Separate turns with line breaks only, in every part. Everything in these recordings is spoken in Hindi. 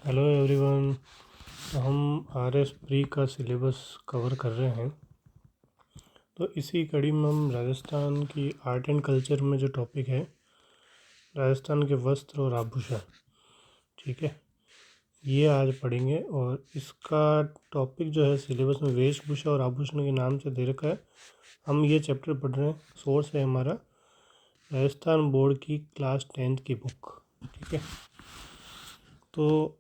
Hello everyone. तो हम आर एस प्री का सिलेबस कवर कर रहे हैं। तो इसी कड़ी में हम राजस्थान की आर्ट एंड कल्चर में जो टॉपिक है, राजस्थान के वस्त्र और आभूषण, ठीक है, ये आज पढ़ेंगे। और इसका टॉपिक जो है सिलेबस में वेशभूषा और आभूषण के नाम से दे रखा है। हम ये चैप्टर पढ़ रहे हैं, सोर्स है हमारा राजस्थान बोर्ड की क्लास 10th की बुक, ठीक है। तो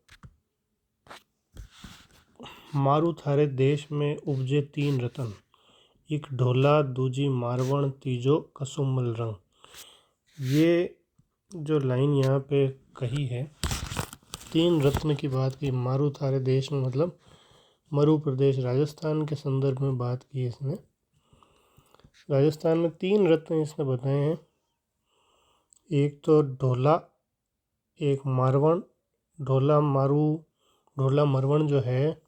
मारू थारे देश में उपजे तीन रतन, एक ढोला दूजी मारवण तीजो कसुमल रंग। ये जो लाइन यहाँ पे कही है, तीन रत्न की बात की। मारू थारे देश में मतलब मरु प्रदेश राजस्थान के संदर्भ में बात की इसने। राजस्थान में तीन रत्न इसने बताए हैं, एक तो ढोला, एक मारवण। ढोला मरवण जो है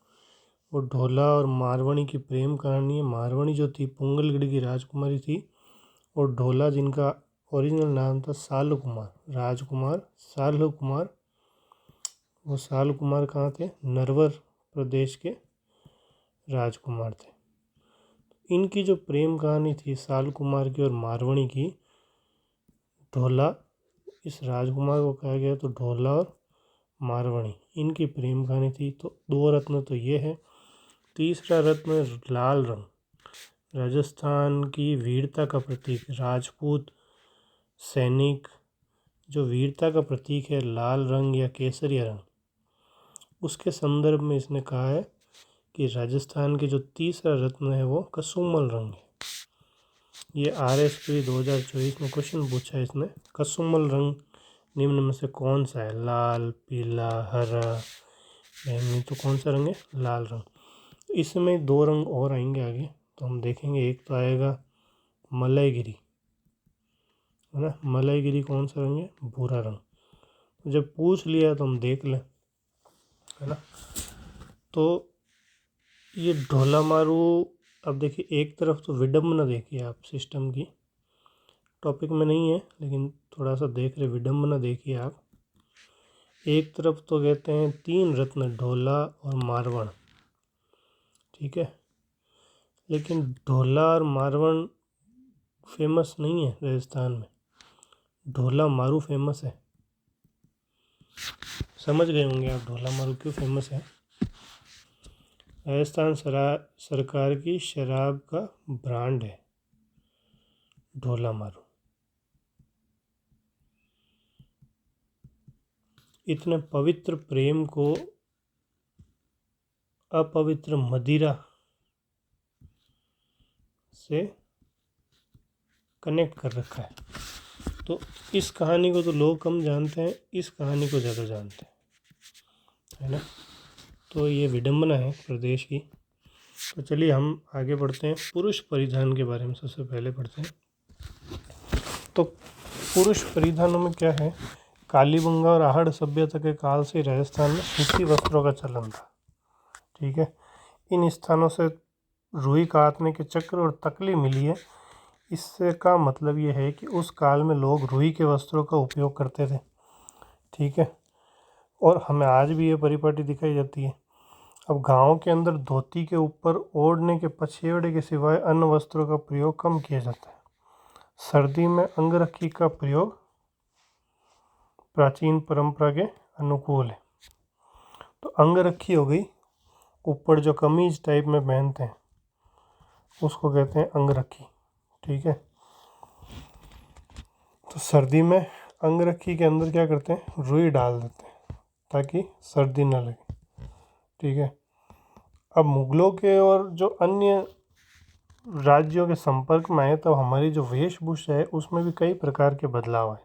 वो ढोला और मारवणी की प्रेम कहानी है। मारवणी जो थी पुंगलगढ़ की राजकुमारी थी, और ढोला जिनका ओरिजिनल नाम था साल्व कुमार, राजकुमार साल्व कुमार। वो साल्व कुमार कहाँ थे? नरवर प्रदेश के राजकुमार थे। इनकी जो प्रेम कहानी थी साल्व कुमार की और मारवणी की, ढोला, इस राजकुमार को कहा गया तो ढोला और मारवणी, इनकी प्रेम कहानी थी। तो दो रत्न तो ये है। तीसरा रत्न लाल रंग, राजस्थान की वीरता का प्रतीक, राजपूत सैनिक जो वीरता का प्रतीक है, लाल रंग या केसरिया रंग, उसके संदर्भ में इसने कहा है कि राजस्थान के जो तीसरा रत्न है वो कसुमल रंग है। ये RSP 2024 में क्वेश्चन पूछा है इसने, कसुमल रंग निम्न में से कौन सा है? लाल, पीला, हरा, बैंगनी। तो कौन सा रंग है? लाल रंग। इसमें दो रंग और आएंगे आगे, तो हम देखेंगे। एक तो आएगा मलयगिरी, है ना। मलयगिरी कौन सा रंग है? भूरा रंग। जब पूछ लिया तो हम देख लें, है ना। तो ये ढोला मारू, अब देखिए एक तरफ तो विडम्बना देखिए आप सिस्टम की, टॉपिक में नहीं है लेकिन थोड़ा सा देख रहे, विडम्बना देखिए आप। एक तरफ तो कहते हैं तीन रत्न ढोला और मारवण, ठीक है, लेकिन ढोला और मारवण फेमस नहीं है राजस्थान में, ढोला मारू फेमस है। समझ गए होंगे आप ढोला मारू क्यों फेमस है। राजस्थान सरकार की शराब का ब्रांड है ढोला मारू। इतने पवित्र प्रेम को अपवित्र मदिरा से कनेक्ट कर रखा है। तो इस कहानी को तो लोग कम जानते हैं, इस कहानी को ज़्यादा जानते हैं, है ना। तो ये विडंबना है प्रदेश की। तो चलिए हम आगे बढ़ते हैं। पुरुष परिधान के बारे में सबसे पहले पढ़ते हैं। तो पुरुष परिधानों में क्या है? कालीबंगा और आहड़ सभ्यता के काल से राजस्थान में सूती वस्त्रों का चलन था, ठीक है। इन स्थानों से रुई काटने के चक्र और तकली मिली है। इससे का मतलब ये है कि उस काल में लोग रुई के वस्त्रों का उपयोग करते थे, ठीक है। और हमें आज भी ये परिपाटी दिखाई जाती है। अब गाँव के अंदर धोती के ऊपर ओढ़ने के पछेवड़े के सिवाय अन्य वस्त्रों का प्रयोग कम किया जाता है। सर्दी में अंगरखी का प्रयोग प्राचीन परंपरा के अनुकूल है। तो अंगरखी हो गई, ऊपर जो कमीज टाइप में पहनते हैं उसको कहते हैं अंगरखी, ठीक है। तो सर्दी में अंगरखी के अंदर क्या करते हैं? रुई डाल देते हैं ताकि सर्दी न लगे, ठीक है। अब मुगलों के और जो अन्य राज्यों के संपर्क में आए तब हमारी जो वेशभूषा है उसमें भी कई प्रकार के बदलाव आए।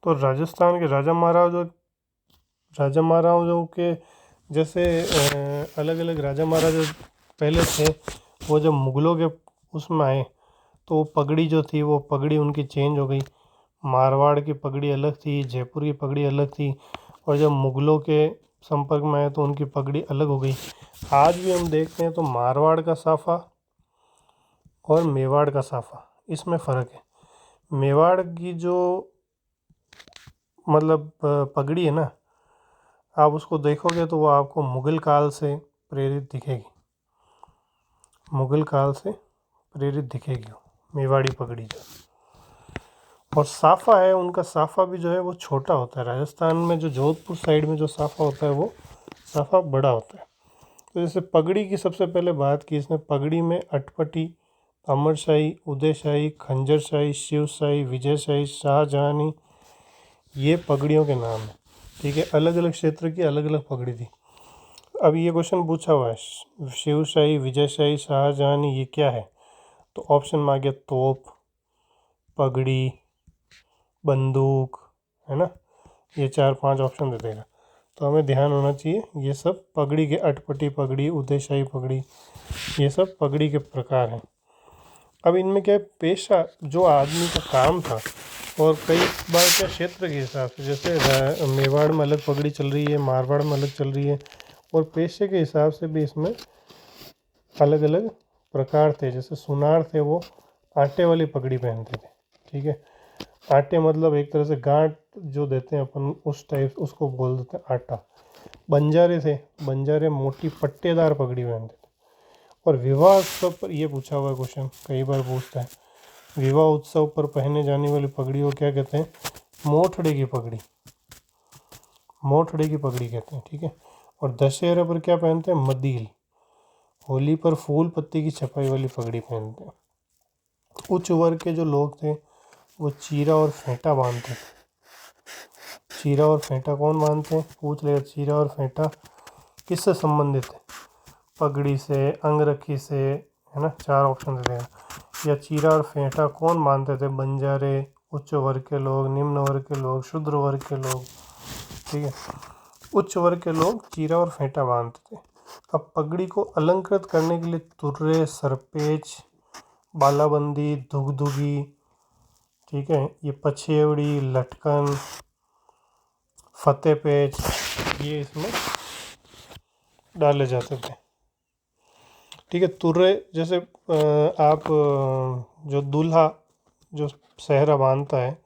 तो राजस्थान के राजा महाराजाओं के जैसे अलग अलग राजा महाराजा पहले थे, वो जब मुगलों के उसमें आए तो वो पगड़ी जो थी वो पगड़ी उनकी चेंज हो गई। मारवाड़ की पगड़ी अलग थी, जयपुर की पगड़ी अलग थी, और जब मुगलों के संपर्क में आए तो उनकी पगड़ी अलग हो गई। आज भी हम देखते हैं तो मारवाड़ का साफ़ा और मेवाड़ का साफ़ा, इसमें फ़र्क है। मेवाड़ की जो मतलब पगड़ी है ना, आप उसको देखोगे तो वो आपको मुग़ल काल से प्रेरित दिखेगी, मुग़ल काल से प्रेरित दिखेगी मेवाड़ी पगड़ी जो। और साफ़ा है उनका, साफ़ा भी जो है वो छोटा होता है। राजस्थान में जो जोधपुर साइड में जो साफ़ा होता है वो साफ़ा बड़ा होता है। तो जैसे पगड़ी की सबसे पहले बात की, इसमें पगड़ी में अटपटी, अमरशाही, उदयशाही, खंजरशाही, शिवशाही, विजयशाही, शाहजहानी, ये पगड़ियों के नाम हैं। ठीक है, अलग अलग क्षेत्र की अलग अलग पगड़ी थी। अब ये क्वेश्चन पूछा हुआ है शिवशाही, विजयशाही, शाहजहानी ये क्या है, तो ऑप्शन में आ गया तोप, पगड़ी, बंदूक, है ना, ये 4-5 ऑप्शन दे देगा। तो हमें ध्यान होना चाहिए ये सब पगड़ी के, अटपटी पगड़ी, उदयशाही पगड़ी, ये सब पगड़ी के प्रकार हैं। अब इनमें क्या है, पेशा जो आदमी का काम था, और कई बार क्या क्षेत्र के हिसाब से, जैसे मेवाड़ में अलग पगड़ी चल रही है, मारवाड़ में अलग चल रही है, और पेशे के हिसाब से भी इसमें अलग अलग प्रकार थे। जैसे सुनार थे वो आटे वाली पगड़ी पहनते थे। ठीक है, आटे मतलब एक तरह से गांठ जो देते हैं अपन, उस टाइप उसको बोल देते हैं आटा। बंजारे थे, बंजारे मोटी पट्टेदार पगड़ी पहनते थे। और विवाह उत्सव पर, ये पूछा हुआ क्वेश्चन कई बार पूछता है, विवाह उत्सव पर पहने जाने वाली पगड़ी को क्या कहते हैं, मोठड़े की पगड़ी, मोठड़े की पगड़ी कहते हैं। ठीक है, और दशहरा पर क्या पहनते हैं, मदील। होली पर फूल पत्ती की छपाई वाली पगड़ी पहनते हैं। उच्च वर्ग के जो लोग थे वो चीरा और फेंटा बांधते थे। चीरा और फेंटा कौन बांधते हैं, पूछ लेगा। चीरा और फेंटा किससे संबंधित है, पगड़ी से, अंगरखी से, है ना, 4 ऑप्शन दे देगा। या चीरा और फेंटा कौन बांधते थे, बंजारे, उच्च वर्ग के लोग, निम्न वर्ग के लोग, शूद्र वर्ग के लोग। ठीक है, उच्च वर्ग के लोग चीरा और फेंटा बांधते थे। अब पगड़ी को अलंकृत करने के लिए तुर्रे, सरपेच, बालाबंदी, दुगदुगी, ठीक है, ये पछेवड़ी, लटकन, फतेह पेच, ये इसमें डाले जाते थे। ठीक है, तुर्रे जैसे आप जो दूल्हा जो सेहरा बांधता है,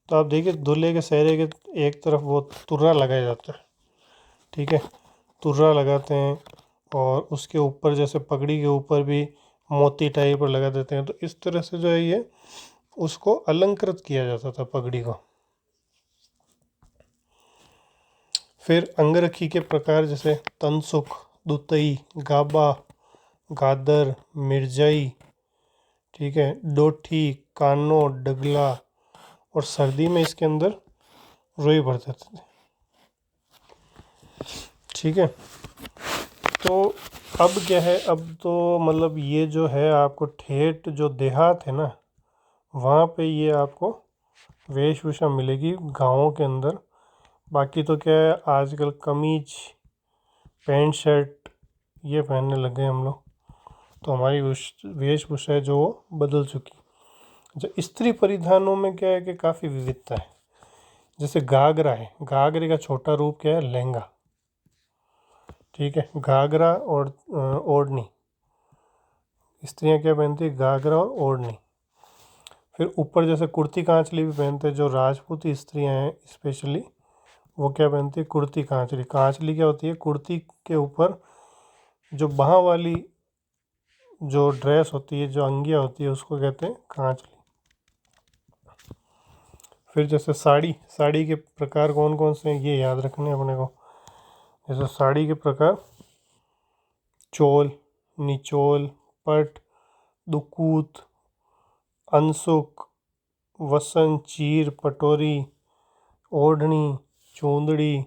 तो आप देखिए दूल्हे के सेहरे के एक तरफ वो तुर्रा लगाया जाता है। ठीक है, तुर्रा लगाते हैं, और उसके ऊपर जैसे पगड़ी के ऊपर भी मोती टाइप पर लगा देते हैं। तो इस तरह से जो है ये उसको अलंकृत किया जाता था पगड़ी को। फिर अंगरखी के प्रकार जैसे तनसुख, दुतई, गाबा, गादर, मिर्जाई, ठीक है, डोठी, कानो, डगला, और सर्दी में इसके अंदर रुई भर देते थे। ठीक है, तो अब क्या है, अब तो मतलब ये जो है आपको ठेठ जो देहात है ना, वहाँ पे ये आपको वेशभूषा मिलेगी गाँवों के अंदर। बाकी तो क्या है, आजकल कमीज, पैंट शर्ट ये पहनने लग गए हम लोग, तो हमारी वेशभूषा है जो वो बदल चुकी। जो स्त्री परिधानों में क्या है कि काफ़ी विविधता है। जैसे घाघरा है, घाघरे का छोटा रूप क्या है, लहंगा। ठीक है, घाघरा और ओढ़नी, स्त्रियां क्या पहनती है, घाघरा और ओढ़नी। फिर ऊपर जैसे कुर्ती कांचली भी पहनते हैं, जो राजपूती स्त्रियां हैं स्पेशली, वो क्या पहनती है, कुर्ती कांचली। कांचली क्या होती है, कुर्ती के ऊपर जो बाह वाली जो ड्रेस होती है, जो अंगिया होती है, उसको कहते हैं कांचली। फिर जैसे साड़ी, साड़ी के प्रकार कौन कौन से हैं ये याद रखने अपने को। जैसे साड़ी के प्रकार, चोल, निचोल, पट, दुकूत, अनसुक, वसन, चीर, पटोरी, ओढ़नी, चूंदड़ी,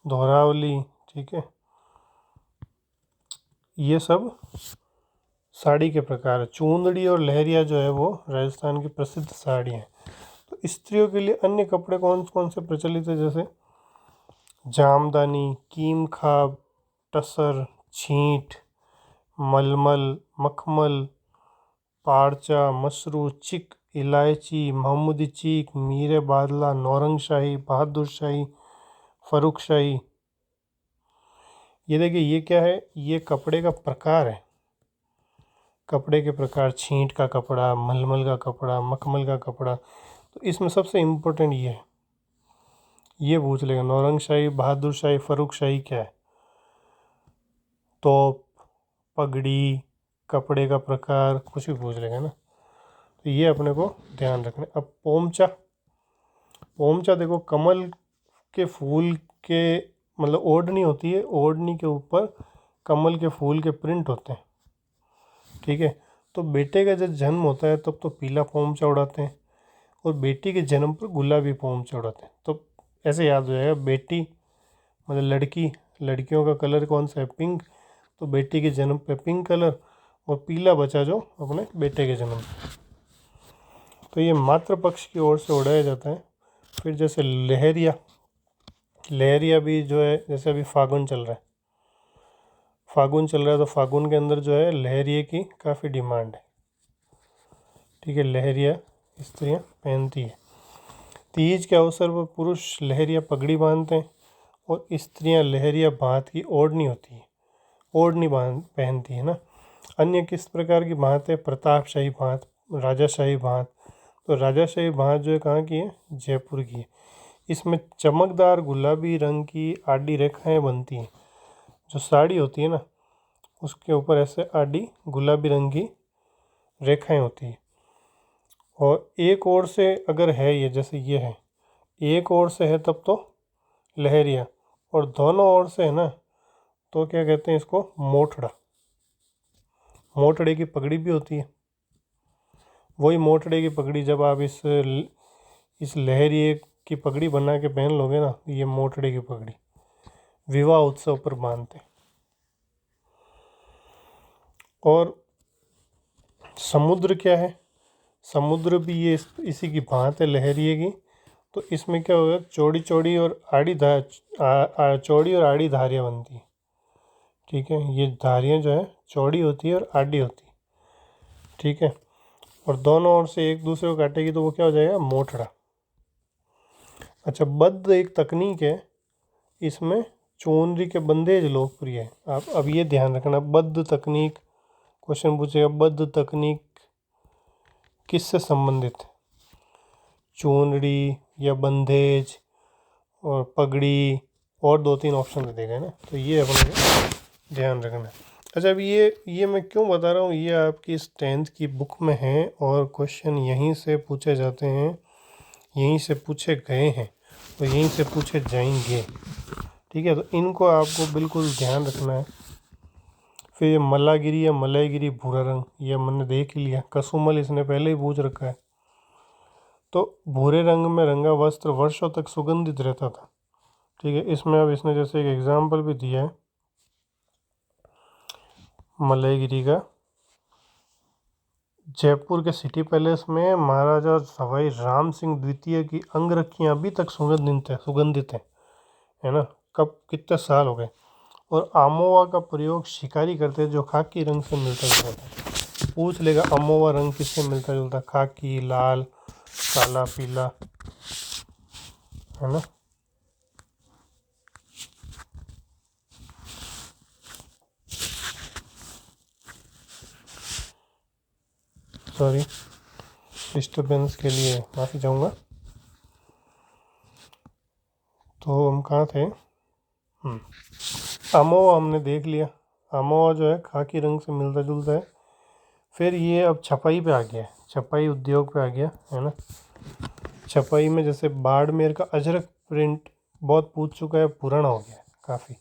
दोहरावली। ठीक है, ये सब साड़ी के प्रकार है। चूंदड़ी और लहरिया जो है वो राजस्थान की प्रसिद्ध साड़ी हैं। तो स्त्रियों के लिए अन्य कपड़े कौन कौन से प्रचलित है, जैसे जामदानी, कीम खाब, टसर, छींट, मलमल, मखमल, पारचा, मसरू, चिक, इलायची, मोहम्मदी चीक, मीरे बादला, नौरंगशाही, बहादुर शाही, फरुख शाही। ये देखिए, ये क्या है, ये कपड़े का प्रकार है। कपड़े के प्रकार, छींट का कपड़ा, मलमल का कपड़ा, मखमल का कपड़ा। तो इसमें सबसे इम्पोर्टेंट ये है ये पूछ लेगा। नौरंगशाही, बहादुर शाही, फरूख शाही क्या है? तोप, पगड़ी, कपड़े का प्रकार, कुछ भी पूछ लेगा ना। तो ये अपने को ध्यान रखना है। अब पोमचा, पोमचा देखो कमल के फूल के मतलब ओढ़नी होती है, ओढ़नी के ऊपर कमल के फूल के प्रिंट होते हैं, ठीक है। तो बेटे का जब जन्म होता है तब तो पीला पोमचा उड़ाते हैं, और बेटी के जन्म पर गुलाबी पोमचा उड़ाते हैं। तो ऐसे याद हो जाएगा, बेटी मतलब लड़की, लड़कियों का कलर कौन सा है? पिंक। तो बेटी के जन्म पे पिंक कलर, और पीला बचा जो अपने बेटे के जन्म पे। तो ये मातृपक्ष की ओर से उड़ाया जाता है। फिर जैसे लहरिया, लहरिया भी जो है, जैसे अभी फागुन चल रहा है, फागुन चल रहा है तो फागुन के अंदर जो है लहरिए की काफ़ी डिमांड है, ठीक है। लहरिया स्त्रियाँ पहनती है। तीज के अवसर पर पुरुष लहरिया पगड़ी बांधते हैं, और स्त्रियाँ लहरिया भात की ओढ़नी होती है, ओढ़नी बांध पहनती है ना। अन्य किस प्रकार की भात है? प्रतापशाही भात, राजाशाही भात। तो राजाशाही भात जो है कहाँ की है? जयपुर की है। इसमें चमकदार गुलाबी रंग की आडी रेखाएं बनती हैं। जो साड़ी होती है ना, उसके ऊपर ऐसे आडी गुलाबी रंग की रेखाएं होती हैं। और एक ओर से अगर है ये, जैसे ये है, एक ओर से है तब तो लहरिया, और दोनों ओर से है ना तो क्या कहते हैं इसको? मोठड़ा। मोठड़े की पगड़ी भी होती है। वही मोठड़े की पगड़ी जब आप इस लहरिए की पगड़ी बना के पहन लोगे ना, ये मोठड़े की पगड़ी विवाह उत्सव पर बांधते। और समुद्र क्या है? समुद्र भी ये इसी की भांत है लहरिए की। तो इसमें क्या होगा? चौड़ी चौड़ी और आड़ी चौड़ी और आड़ी धारियाँ बनती हैं, ठीक है। ये धारियाँ जो है चौड़ी होती है और आड़ी होती है, ठीक है। और दोनों ओर से एक दूसरे को काटेगी तो वो क्या हो जाएगा? मोठड़ा। अच्छा, बद्ध एक तकनीक है, इसमें चुनरी के बंदेज लोकप्रिय है। आप अब ये ध्यान रखना, बद्ध तकनीक, क्वेश्चन पूछेगा बद्ध तकनीक किससे संबंधित है? चुनरी या बंदेज और पगड़ी, और 2-3 ऑप्शन दे देगा ना। तो ये अपने को ध्यान रखना है। अच्छा, अब ये मैं क्यों बता रहा हूँ, ये आपकी 10th की बुक में है, और क्वेश्चन यहीं से पूछे जाते हैं, यहीं से पूछे गए हैं, और यहीं से पूछे जाएंगे, ठीक है। तो इनको आपको बिल्कुल ध्यान रखना है। फिर ये मलागिरी या मलयगिरी भूरा रंग, ये मैंने देख ही लिया। कसुमल इसने पहले ही पूछ रखा है। तो भूरे रंग में रंगा वस्त्र वर्षों तक सुगंधित रहता था, ठीक है। इसमें अब इसने जैसे एक एग्जाम्पल भी दिया है मलयगिरी का। जयपुर के सिटी पैलेस में महाराजा सवाई राम सिंह द्वितीय की अंगरखियाँ अभी तक सुगंधित हैं, है ना। कब, कितने साल हो गए। और आमोवा का प्रयोग शिकारी करते हैं, जो खाकी रंग से मिलता जुलता है। पूछ लेगा अमोवा रंग किससे मिलता जुलता? खाकी, लाल, काला, पीला, है ना। सॉरी, डिस्टर्बेंस के लिए माफ़ी चाहूँगा। तो हम कहाँ थे? अमोवा हमने देख लिया। अमोवा जो है खाकी रंग से मिलता जुलता है। फिर ये अब छपाई पे आ गया है, छपाई उद्योग पे आ गया, है ना। छपाई में जैसे बाड़मेर का अजरक प्रिंट बहुत पूछ चुका है, पुराना हो गया है काफ़ी।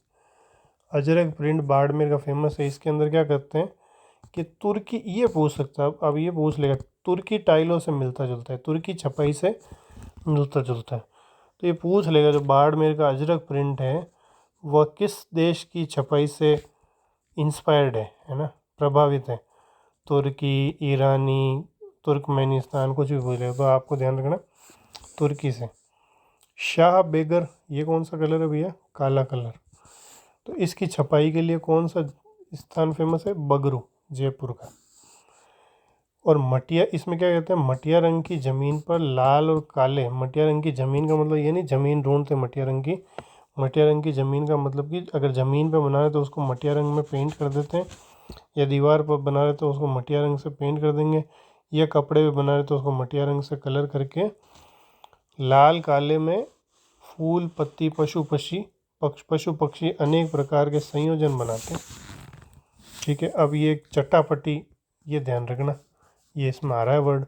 अजरक प्रिंट बाड़मेर का फेमस है। इसके अंदर क्या करते हैं कि तुर्की, ये पूछ सकता है, अब ये पूछ लेगा तुर्की टाइलों से मिलता जुलता है, तुर्की छपाई से मिलता जुलता है। तो ये पूछ लेगा जो बाड़मेर का अजरक प्रिंट है वह किस देश की छपाई से इंस्पायर्ड है ना, प्रभावित है? तुर्की, ईरानी, तुर्कमेनिस्तान, कुछ भी बोले तो आपको ध्यान रखना तुर्की से। शाह बेगर, ये कौन सा कलर है भैया? काला कलर। तो इसकी छपाई के लिए कौन सा स्थान फेमस है? बगरू, जयपुर का। और मटिया, इसमें क्या कहते हैं? मटिया रंग की ज़मीन पर लाल और काले, मटिया रंग की ज़मीन का मतलब ये नहीं ज़मीन ढूंढते मटिया रंग की। मटिया रंग की ज़मीन का मतलब कि अगर ज़मीन पे बना रहे तो उसको मटिया रंग में पेंट कर देते हैं, या दीवार पर बना रहे तो उसको मटिया रंग से पेंट कर देंगे, या कपड़े पे बना रहे तो उसको मटिया रंग से कलर करके लाल काले में फूल पत्ती पशु पक्षी अनेक प्रकार के संयोजन बनाते हैं। ठीक है, अब ये चटापटी, ये ध्यान रखना, ये इसमें आ रहा है वर्ड।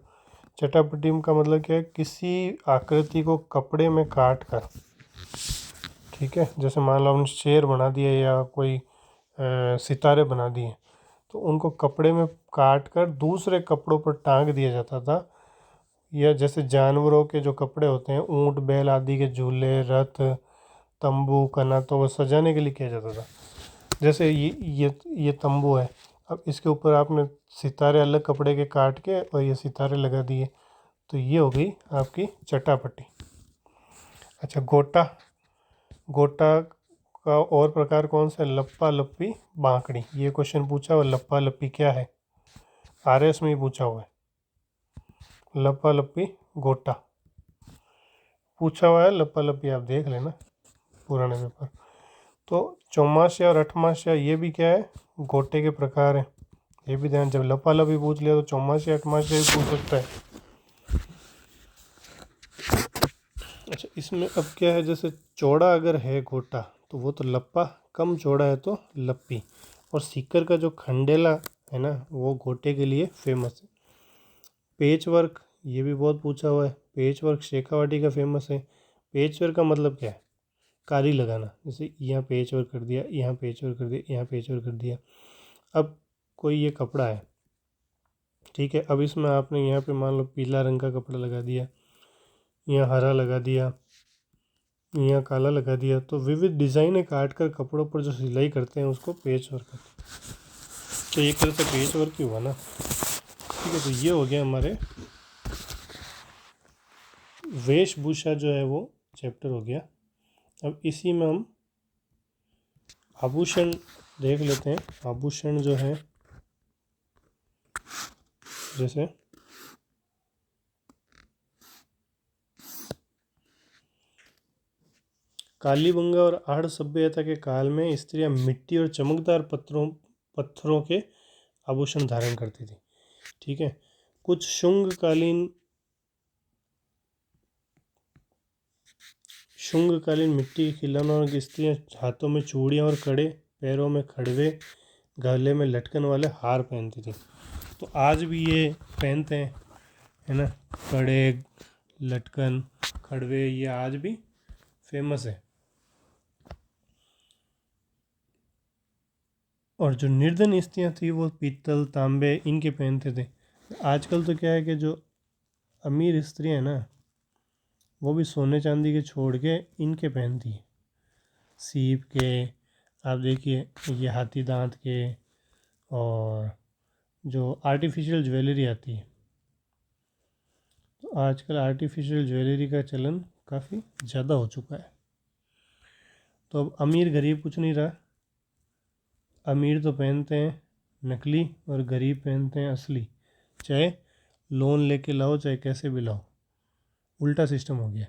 चटापटी का मतलब क्या है, किसी आकृति को कपड़े में काट कर, ठीक है, जैसे मान लो हमने शेर बना दिया या कोई सितारे बना दिए, तो उनको कपड़े में काट कर दूसरे कपड़ों पर टांग दिया जाता था। या जैसे जानवरों के जो कपड़े होते हैं, ऊंट बैल आदि के झूले, रथ, तंबू, कना, तो वो सजाने के लिए किया जाता था। जैसे ये तंबू है, अब इसके ऊपर आपने सितारे अलग कपड़े के काट के और ये सितारे लगा दिए, तो ये हो गई आपकी चटापटी। अच्छा, गोटा, गोटा का और प्रकार कौन सा है, लप्पा लप्पी बांकड़ी। ये क्वेश्चन पूछा हुआ, लप्पा लप्पी क्या है, आरएस में ही पूछा हुआ है, लप्पा लप्पी गोटा पूछा हुआ है। लप्पा लप्पी आप देख लेना पुराने पेपर। तो चौमासिया और अठमासिया ये भी क्या है, गोटे के प्रकार है, ये भी ध्यान। जब लप्पा लप्पी पूछ लिया तो चौमासिया अठमासिया भी पूछ सकता है। अच्छा, इसमें अब क्या है, जैसे चौड़ा अगर है गोटा तो वो तो लप्पा, कम चौड़ा है तो लप्पी। और सीकर का जो खंडेला है ना, वो गोटे के लिए फेमस है। पेच वर्क, ये भी बहुत पूछा हुआ है, पेच वर्क शेखावाटी का फेमस है। पेच वर्क का मतलब क्या है, कारी लगाना, जैसे यहाँ पेच वर्क कर दिया, यहाँ पेच वर्क कर दिया, यहाँ पेच वर्क कर दिया। अब कोई ये कपड़ा है, ठीक है, अब इसमें आपने यहाँ पे मान लो पीला रंग का कपड़ा लगा दिया, यहाँ हरा लगा दिया, यहाँ काला लगा दिया, तो विविध डिज़ाइनें काट कर कपड़ों पर जो सिलाई करते हैं उसको पेच वर्क कहते हैं। तो एक तरह से पेच वर्क ही हुआ ना। ठीक है, तो ये हो गया हमारे वेशभूषा जो है वो चैप्टर हो गया। अब इसी में हम आभूषण देख लेते हैं। आभूषण जो है, जैसे कालीबंगा और आड़ सभ्यता के काल में स्त्रियां मिट्टी और चमकदार पत्थरों के आभूषण धारण करती थी। ठीक है, कुछ शुंगकालीन मिट्टी के खिलौनों की स्त्रियां हाथों में चूड़ियां और कड़े, पैरों में खड़वे, गले में लटकन वाले हार पहनती थी। तो आज भी ये पहनते हैं, है ना, कड़े, लटकन, खड़वे, ये आज भी फेमस है। और जो निर्धन स्त्रियाँ थी वो पीतल, तांबे इनके पहनते थे। आजकल तो क्या है कि जो अमीर स्त्रियाँ हैं ना, वो भी सोने चांदी के छोड़ के इनके पहनती है, सीप के, आप देखिए ये हाथी दांत के, और जो आर्टिफिशियल ज्वेलरी आती है। तो आजकल आर्टिफिशियल ज्वेलरी का चलन काफ़ी ज़्यादा हो चुका है। तो अब अमीर गरीब कुछ नहीं रहा, अमीर तो पहनते हैं नकली और गरीब पहनते हैं असली, चाहे लोन लेके लाओ चाहे कैसे भी लाओ, उल्टा सिस्टम हो गया।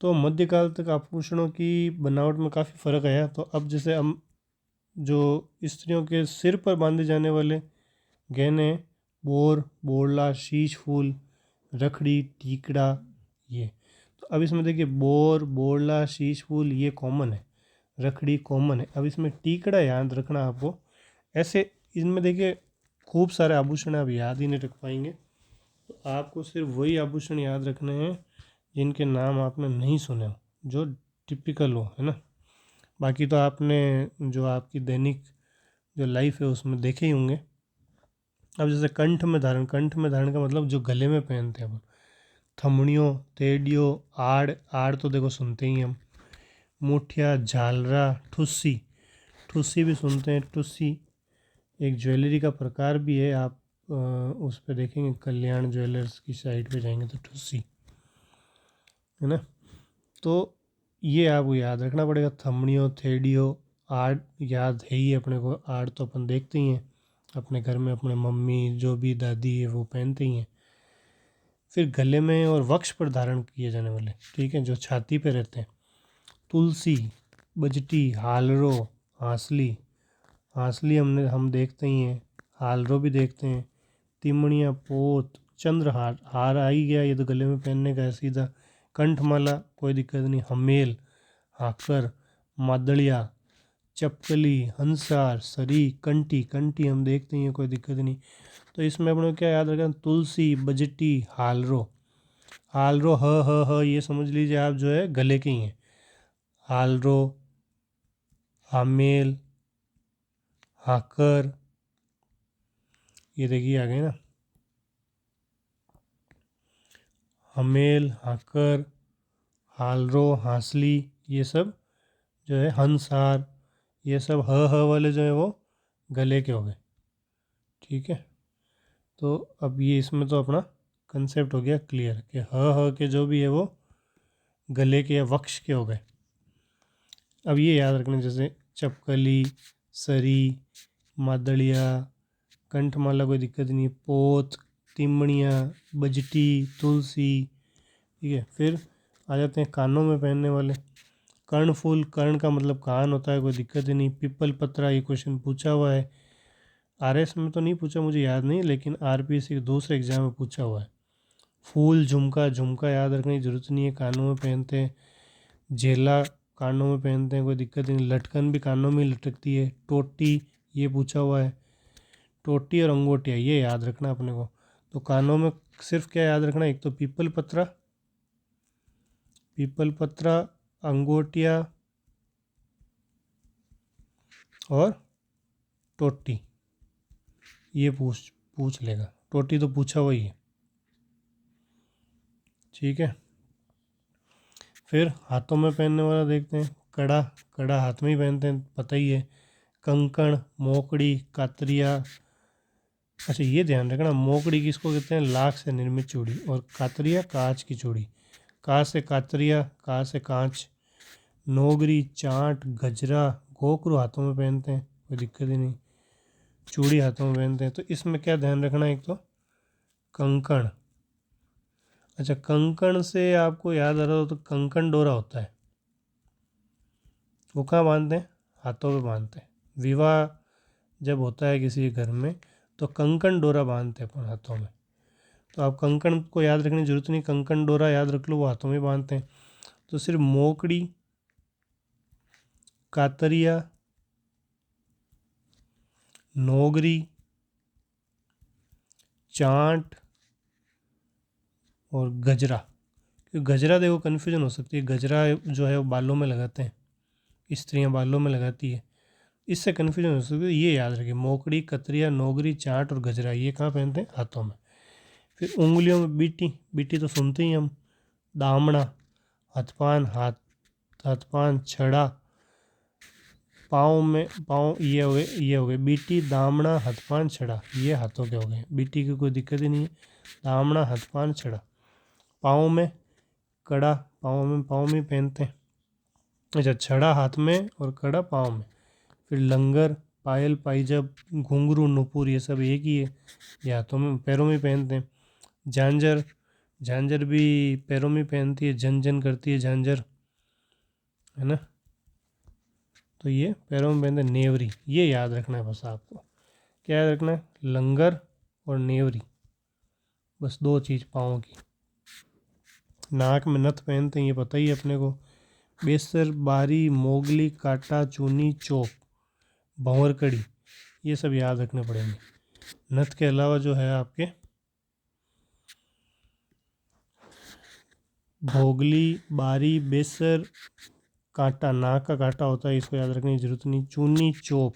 तो मध्यकाल तक आभूषणों की बनावट में काफ़ी फ़र्क आया। तो अब जैसे हम जो स्त्रियों के सिर पर बांधे जाने वाले गहने, बोर, बोरला, शीश फूल, रखड़ी, टीकड़ा, ये, तो अब इसमें देखिए बोर, बोरला, शीश फूल ये कॉमन है, रखड़ी कॉमन है। अब इसमें टीकड़ा याद रखना आपको। ऐसे इनमें देखिए खूब सारे आभूषण आप याद ही नहीं रख पाएंगे, तो आपको सिर्फ वही आभूषण याद रखने हैं जिनके नाम आपने नहीं सुने हो, जो टिपिकल हो, है ना। बाकी तो आपने जो आपकी दैनिक जो लाइफ है उसमें देखे ही होंगे। अब जैसे कंठ में धारण का मतलब जो गले में पहनते हैं अपन, थमड़ियों, तेडियों, आड़ तो देखो सुनते ही हम, मुठिया, झालरा, ठुस्सी भी सुनते हैं। ठुस्सी एक ज्वेलरी का प्रकार भी है, आप उस पर देखेंगे कल्याण ज्वेलर्स की साइट पे जाएंगे तो ठुस्सी, है ना। तो ये आपको याद रखना पड़ेगा, थमड़ियों, थेडियो, आर्ट याद है ही अपने को, आर्ट तो अपन देखते ही हैं अपने घर में, अपने मम्मी जो भी दादी है वो पहनते ही हैं। फिर गले में और वक्ष पर धारण किए जाने वाले, ठीक है, जो छाती पे रहते हैं, तुलसी, बजटी, हालरो, हांसली हम देखते ही हैं, हालरो भी देखते हैं, तिमड़ियाँ, पोत, चंद्रहार, हार आ ही गया, ये तो गले में पहनने का है सीधा। कंठमाला कोई दिक्कत नहीं। हमेल, हाकर, मादड़िया, चपकली, हंसार, सरी, कंठी, कंठी हम देखते हैं, कोई दिक्कत नहीं। तो इसमें अपने को क्या याद रखना, तुलसी, बजटी, हालरो। हालरो ह ये समझ लीजिए आप जो है गले के ही हैं। हालरो, हामेल, हाकर, ये देखिए आ गए ना, हमेल, हाकर, हालरो, हासली, ये सब जो है, हंसहार, ये सब ह वाले जो है वो गले के हो गए। ठीक है, तो अब ये इसमें तो अपना कंसेप्ट हो गया क्लियर कि ह के जो भी है वो गले के या वक्ष के हो गए। अब ये याद रखना, जैसे चपकली, सरी, मादड़िया, कंठमाला कोई दिक्कत नहीं, पोत, तिमड़िया, बजटी, तुलसी। ठीक है, फिर आ जाते हैं कानों में पहनने वाले। कर्णफूल, कर्ण का मतलब कान होता है, कोई दिक्कत ही नहीं। पिपल पत्रा, ये क्वेश्चन पूछा हुआ है, आरएस में तो नहीं पूछा, मुझे याद नहीं, लेकिन आरपीएससी के दूसरे एग्जाम में पूछा हुआ है। फूल, झुमका, झुमका याद रखने की ज़रूरत नहीं है, कानों में पहनते हैं। झेला कानों में पहनते हैं, कोई दिक्कत नहीं। लटकन भी कानों में लटकती है। टोटी, ये पूछा हुआ है। टोटी और अंगोटिया, ये याद रखना अपने को। तो कानों में सिर्फ क्या याद रखना, एक तो पीपल पत्रा, पीपल पत्रा, अंगोटिया और टोटी, ये पूछ लेगा। टोटी तो पूछा हुआ ही है। ठीक है, फिर हाथों में पहनने वाला देखते हैं। कड़ा, कड़ा हाथ में ही पहनते हैं, पता ही है। कंकण, मोकड़ी, कातरिया। अच्छा ये ध्यान रखना, मोकड़ी किसको कहते हैं, लाख से निर्मित चूड़ी, और कातरिया कांच की चूड़ी। का से कातरिया, का से कांच। नोगरी, चाट, गजरा, घोकरू हाथों में पहनते हैं, कोई दिक्कत ही नहीं। चूड़ी हाथों में पहनते हैं। तो इसमें क्या ध्यान रखना, एक तो कंकण। अच्छा, कंकण से आपको याद आ रहा हो तो कंकण डोरा होता है, वो कहाँ बांधते हैं, हाथों में बांधते हैं। विवाह जब होता है किसी घर में तो कंकण डोरा बांधते हैं अपन हाथों में। तो आप कंकण को याद रखने की जरूरत नहीं, कंकण डोरा याद रख लो, वो हाथों में बांधते हैं। तो सिर्फ मोकड़ी, कातरिया, नोगरी, चांट और गजरा। क्योंकि गजरा देखो कन्फ्यूजन हो सकती है, गजरा जो है वो बालों में लगाते हैं, स्त्रियां बालों में लगाती है, इससे कन्फ्यूजन हो सकती है। ये याद रखिए, मोकड़ी, कतरिया, नोगरी, चाट और गजरा, ये कहाँ पहनते हैं, हाथों में। फिर उंगलियों में बीटी, बीटी तो सुनते ही हम। दामड़ा, हथपान, हथपान, छड़ा। पाँव में, पाँव ये हो गए बीटी, दामड़ा, हथपान, छड़ा, ये हाथों के हो गए। बीटी की कोई दिक्कत ही नहीं है। दामड़ा, हथपान, छड़ा। पाँव में कड़ा, पाँव में पहनते हैं। अच्छा, छड़ा हाथ में और कड़ा पाँव में। फिर लंगर, पायल, पाइजब, घुंघरू, नुपुर, ये सब एक ही है, ये हाथों में पैरों में पहनते हैं। झांझर, झांझर भी पैरों में पहनती है, झन झन करती है झांझर, है ना। तो ये पैरों में पहनते हैं। नेवरी, ये याद रखना है बस आपको। क्या याद रखना है, लंगर और नेवरी, बस दो चीज़ पाँव की। नाक में नथ पहनते हैं, ये पता ही है अपने को। बेसर, बारी, मोगली, काटा, चूनी, चोप, भंवर कड़ी, ये सब याद रखने पड़ेंगे। नथ के अलावा जो है आपके भोगली, बारी, बेसर, कांटा, नाक का कांटा होता है, इसको याद रखने की जरूरत नहीं। चूनी, चोप।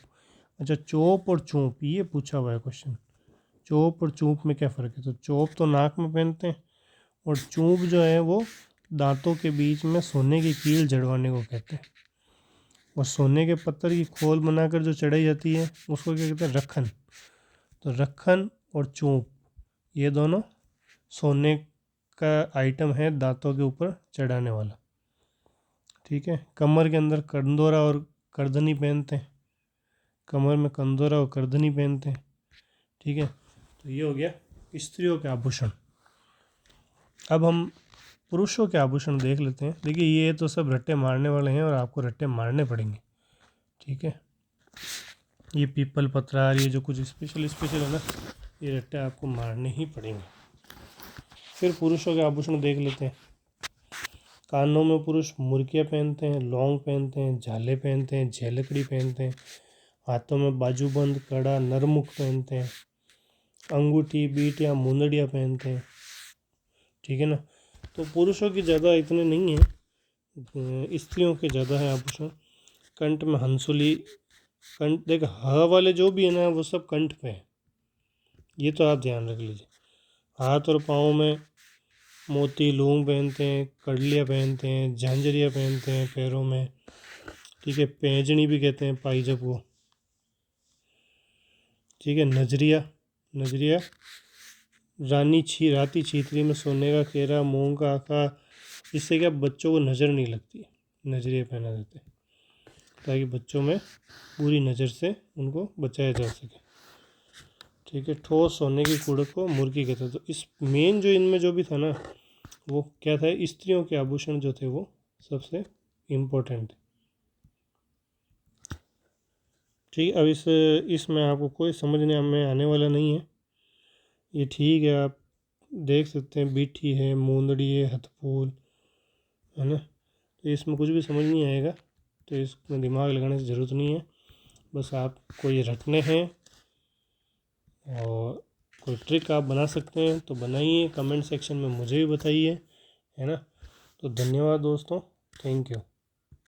अच्छा, चोप और चूप, ये पूछा हुआ है क्वेश्चन। चोप और चूप में क्या फ़र्क है, तो चोप तो नाक में पहनते हैं, और चूप जो है वो दांतों के बीच में सोने की कील जड़वाने को कहते हैं। और सोने के पत्थर की खोल बनाकर जो चढ़ाई जाती है उसको क्या कहते हैं, रखन। तो रखन और चूप, ये दोनों सोने का आइटम है दांतों के ऊपर चढ़ाने वाला। ठीक है, कमर के अंदर कंदोरा और करधनी पहनते हैं, कमर में कंदोरा और करधनी पहनते हैं। ठीक है, तो ये हो गया स्त्रियों के आभूषण। अब हम पुरुषों के आभूषण देख लेते हैं। देखिए ये तो सब रट्टे मारने वाले हैं और आपको रट्टे मारने पड़ेंगे। ठीक है, ये पीपल पत्रार, ये जो कुछ स्पेशल है ना, ये रट्टे आपको मारने ही पड़ेंगे। फिर पुरुषों के आभूषण देख लेते हैं। कानों में पुरुष मुर्कियाँ पहनते हैं, लौंग पहनते हैं, झाले पहनते हैं, झेलकड़ी पहनते हैं। हाथों में बाजूबंद, कड़ा, नरमुख पहनते हैं। अंगूठी, बीट या मुंदड़ियाँ पहनते हैं। ठीक है ना। तो पुरुषों की ज़्यादा इतने नहीं है, स्त्रियों के ज़्यादा है आभूषण। कंठ में हंसुली, कंठ देख ह वाले जो भी है ना वो सब कंठ पे है, ये तो आप ध्यान रख लीजिए। हाथ और पाँव में मोती, लूंग पहनते हैं, कड़लियाँ पहनते हैं, झांझरियाँ पहनते हैं पैरों में। ठीक है, पैंजनी भी कहते हैं पाइजप को। ठीक है, नजरिया, नजरिया राती छीतरी में सोने का केरा, मूंग का आका, इससे क्या बच्चों को नज़र नहीं लगती, नजरिया पहना देते हैं ताकि बच्चों में बुरी नज़र से उनको बचाया जा सके। ठीक है, ठोस सोने की कुड़क को मुर्की कहते हैं। तो इस मेन जो इनमें जो भी था ना वो क्या था, स्त्रियों के आभूषण जो थे वो सबसे इम्पोर्टेंट। ठीक, अब इसमें आपको कोई समझने में आने वाला नहीं है, ये ठीक है। आप देख सकते हैं बीठी है, मुंदड़ी है, हथफूल है ना। तो इसमें कुछ भी समझ नहीं आएगा, तो इसमें दिमाग लगाने की ज़रूरत नहीं है। बस आपको ये रटने हैं, और कोई ट्रिक आप बना सकते हैं तो बनाइए, कमेंट सेक्शन में मुझे भी बताइए, है ना। तो धन्यवाद दोस्तों, थैंक यू।